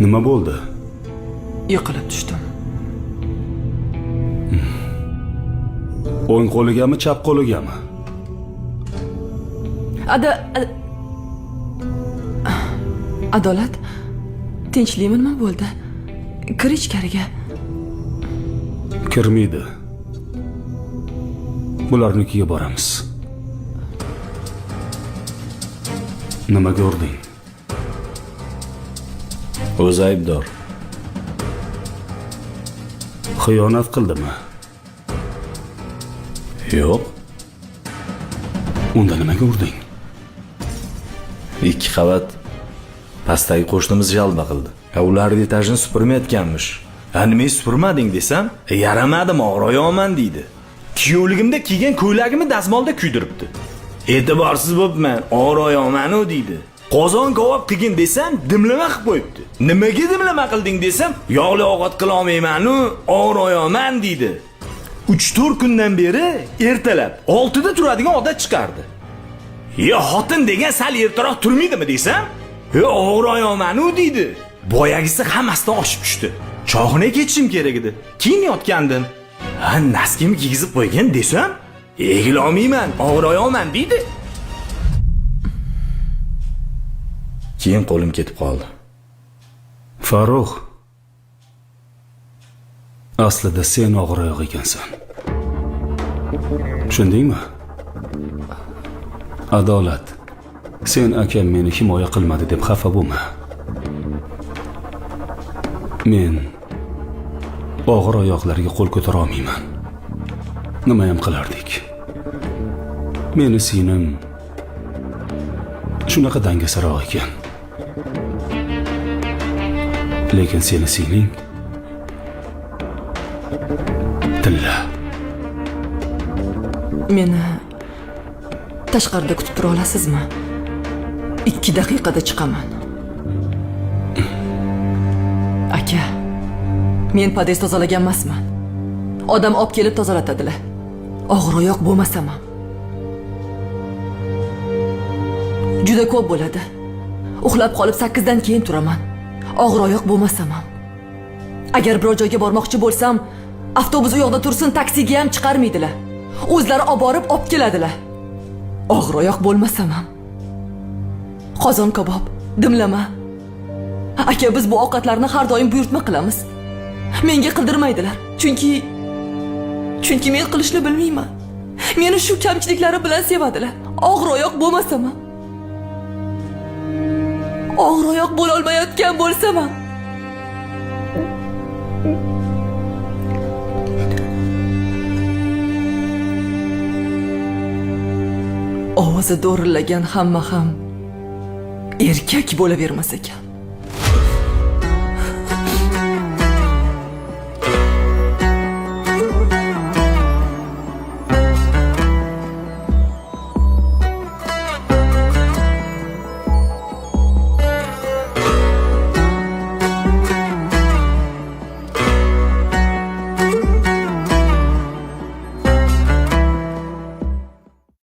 Nima bo'ldi? Yiqilib tushdim. O'ng qo'ligami, chap qo'ligami? Adolat, tinchlikmi, nima bo'ldi? Kir ichkariga. Kirmaydi. Bularnikiga boramiz. Nima ko'rding? O'zi aybdor. Xiyonat qildimi? Yo'q. Unda nima ko'rding? 2 qavat pastdagi qo'shnimiz jalba qildi. Ular etajni supurmayotganmish. Nimaga supurmading desam, yaramadim, og'riyapman deydi. Kuyovligimda kiygan ko'ylagimni dazmolda kuydiribdi. E'tiborsiz bo'pman, og'riyapman deydi. Qozon kovob qilgin desam, dimlama qilib qo'yibdi. Nimaga dimlama qilding desam, yog'li ovqat qila olmayman-u, og'riyapman deydi. 3-4 kundan beri ertalab 6 da turadigan odat chiqardi. Xotin degan sal ertaroq turmaydimi desam, og'riyapman-u deydi. Boyagisi hammasidan oshib tushdi. Choxna ketishim kerak edi. Keyin yotgandim. Naskimni kiygizib qo'ygan desam, egila olmayman, og'riyapman deydi. Keyin qo'lim ketib qoldi. Farruh, aslida sen og'riyoq ekansan. Tushundingmi? Adolat, sen akam meni himoya qilmadi deb xafa bo'lma. Men og'ir oyoqlarga qo'l ko'tara olmayman. Nima ham qilardik? Meni singlim shunaqa dangasaroq ekan. Lekin seni singling Tilla. Meni tashqarida kutib tura olasizmi? 2 daqiqada chiqaman. Aka, men podest tozalagan emasman. Odam olib kelib tozalatadilar. Og'ir oyoq bo'lmasam ham. Juda ko'p bo'ladi. Uxlab qolib 8 dan keyin turaman. Og'ir oyoq bo'lmasam ham. Agar biror joyga bormoqchi bo'lsam, avtobus u yoqda tursin, taksiga ham chiqarmaydilar. O'zlari olib borib olib keladilar. Og'ir oyoq bo'lmasam ham. Qozon kabob, dimlama. Aka, biz bu ovqatlarni har doim buyurtma qilamiz. Menga qildirmaydilar. Chunki men qilishni bilmayman. Meni shu kamchiliklari bilan sevadilar. Og'ir oyoq bo'lmasam ham. Og'ir oyoq bo'la olmayotgan bo'lsam ham. Ovozi do'rillagan hamma ham erkak bo'lavermas ekan.